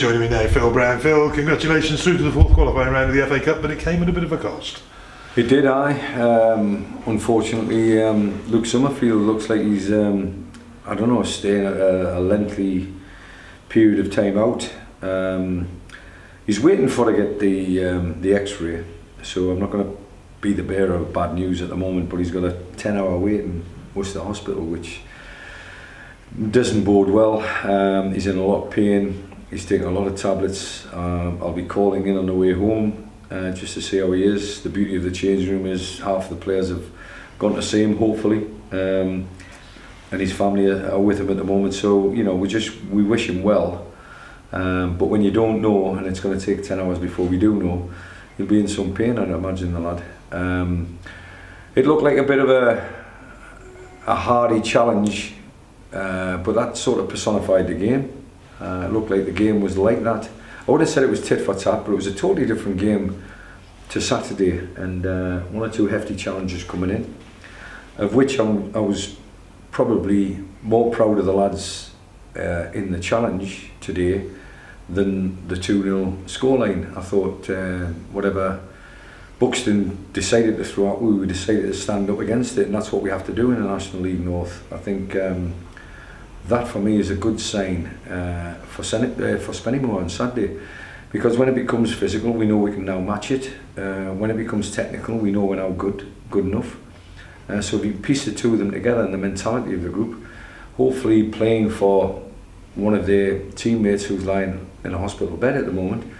Joining me now, Phil Brown. Phil, congratulations through to the fourth qualifying round of the FA Cup, but it came at a bit of a cost. It did, unfortunately, Luke Summerfield looks like he's, staying a lengthy period of time out. He's waiting to get the X-ray, so I'm not going to be the bearer of bad news at the moment, but he's got a 10-hour wait in Worcester Hospital, which doesn't bode well. He's in a lot of pain. He's taking a lot of tablets. I'll be calling in on the way home just to see how he is. The beauty of the change room is half the players have gone to see him, hopefully, and his family are with him at the moment. So we wish him well. But when you don't know, and it's going to take 10 hours before we do know, he'll be in some pain, I'd imagine, the lad. It looked like a bit of a hardy challenge, but that sort of personified the game. It looked like the game was like that. I would have said it was tit for tat, but it was a totally different game to Saturday, and one or two hefty challenges coming in, of which I was probably more proud of the lads in the challenge today than the 2-0 scoreline. I thought whatever Buxton decided to throw out, we decided to stand up against it, and that's what we have to do in the National League North. I think that for me is a good sign for Spennymoor on Saturday, because when it becomes physical, we know we can now match it. When it becomes technical, we know we're now good enough. So if you piece the two of them together and the mentality of the group, hopefully playing for one of their teammates who's lying in a hospital bed at the moment,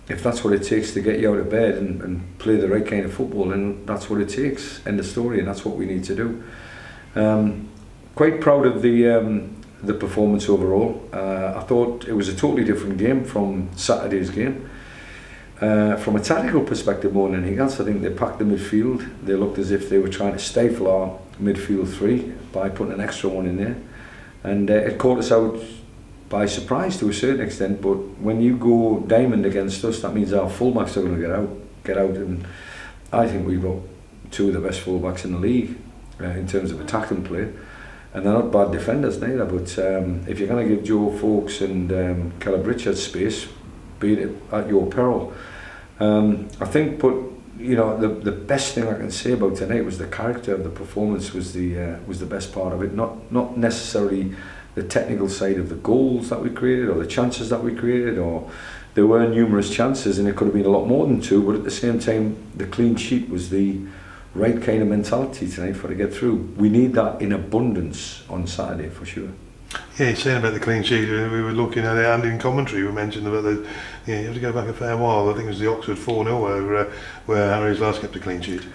if that's what it takes to get you out of bed and play the right kind of football, then that's what it takes. End of story, and that's what we need to do. Quite proud of the performance overall. I thought it was a totally different game from Saturday's game. From a tactical perspective more than anything else, I think they packed the midfield. They looked as if they were trying to stifle our midfield three by putting an extra one in there. And it caught us out by surprise to a certain extent, but when you go diamond against us, that means our fullbacks are going to get out, and I think we've got two of the best fullbacks in the league in terms of attacking play. And they're not bad defenders neither, but if you're going to give Joe Fawkes and Caleb Richards space, beat it at your peril. I think, but the best thing I can say about tonight was the character of the performance was the best part of it. Not necessarily the technical side of the goals that we created or the chances that we created, or there were numerous chances and it could have been a lot more than two, but at the same time the clean sheet was the right kind of mentality tonight for to get through. We need that in abundance on Saturday for sure. Yeah, you're saying about the clean sheet, we were looking at it, and in commentary we mentioned about you have to go back a fair while. I think it was the Oxford 4-0 where Harriers last kept a clean sheet.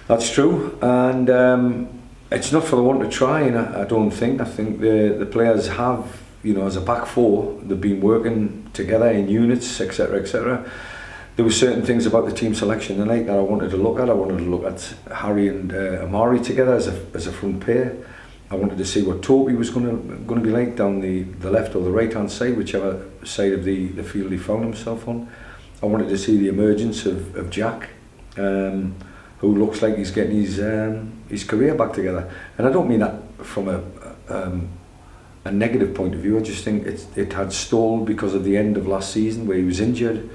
That's true, and it's not for the one to try, and I don't think. I think the players have, as a back four, they've been working together in units, etc, etc. There were certain things about the team selection tonight that I wanted to look at. I wanted to look at Harry and Amari together as a front pair. I wanted to see what Toby was going to be like down the left or the right hand side, whichever side of the field he found himself on. I wanted to see the emergence of Jack, who looks like he's getting his career back together. And I don't mean that from a negative point of view. I just think it had stalled because of the end of last season where he was injured.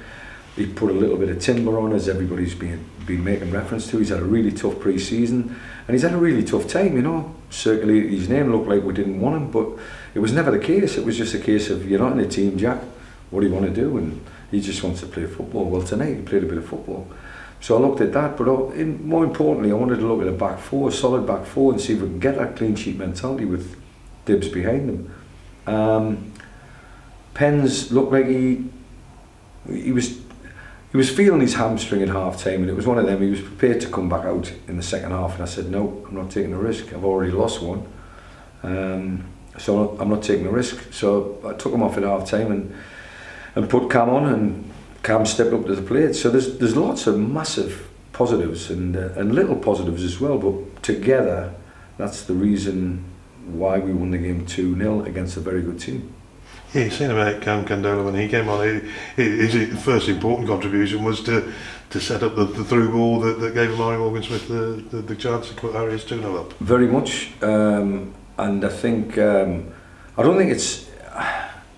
He put a little bit of timber on, as everybody's been making reference to. He's had a really tough pre-season, and he's had a really tough time, circulated his name, looked like we didn't want him, but it was never the case. It was just a case of, you're not in the team, Jack, what do you want to do? And he just wants to play football. Well, tonight he played a bit of football. So I looked at that, but more importantly, I wanted to look at a back four, a solid back four, and see if we can get that clean sheet mentality with Dibs behind him. Pens looked like he was feeling his hamstring at half time, and it was one of them. He was prepared to come back out in the second half, and I said, no, I'm not taking a risk. I've already lost one, so I'm not taking a risk. So I took him off at half time and put Cam on, and Cam stepped up to the plate. So there's lots of massive positives and little positives as well, but together that's the reason why we won the game 2-0 against a very good team. Yeah, you've seen about Cam Candola when he came on. His first important contribution was to set up the through ball that gave Amari Morgan-Smith the chance to put Harriers 2-0 up. Very much, and I think I don't think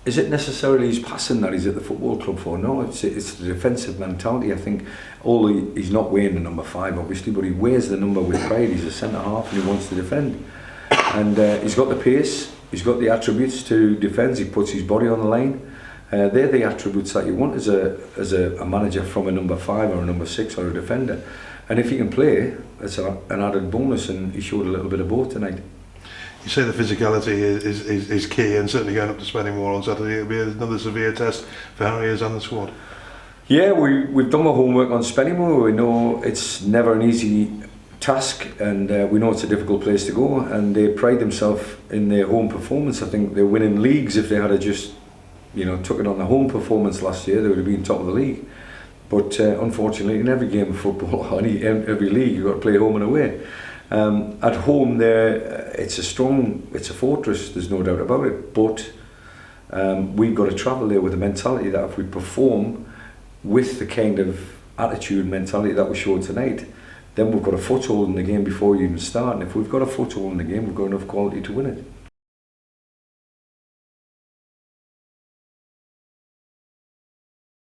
is it necessarily his passing that he's at the football club for? No, it's the defensive mentality. I think although he's not wearing the number 5 obviously, but he wears the number with pride. He's a centre half and he wants to defend, and he's got the pace, he's got the attributes to defend. He puts his body on the line. They're the attributes that you want as a manager from a number 5 or a number 6 or a defender. And if he can play, it's an added bonus, and he showed a little bit of both tonight. You say the physicality is key, and certainly going up to Spennymoor on Saturday, it'll be another severe test for Harriers and the squad. Yeah, we've done our homework on Spennymoor. We know it's never an easy task, and we know it's a difficult place to go, and they pride themselves in their home performance. I think they're winning leagues. If they had just took it on the home performance last year, they would have been top of the league. But unfortunately, in every game of football, every league, you've got to play home and away. At home, it's a fortress. There's no doubt about it. But we've got to travel there with the mentality that if we perform with the kind of attitude, mentality that we showed tonight, then we've got a foothold in the game before you even start. And if we've got a foothold in the game, we've got enough quality to win it.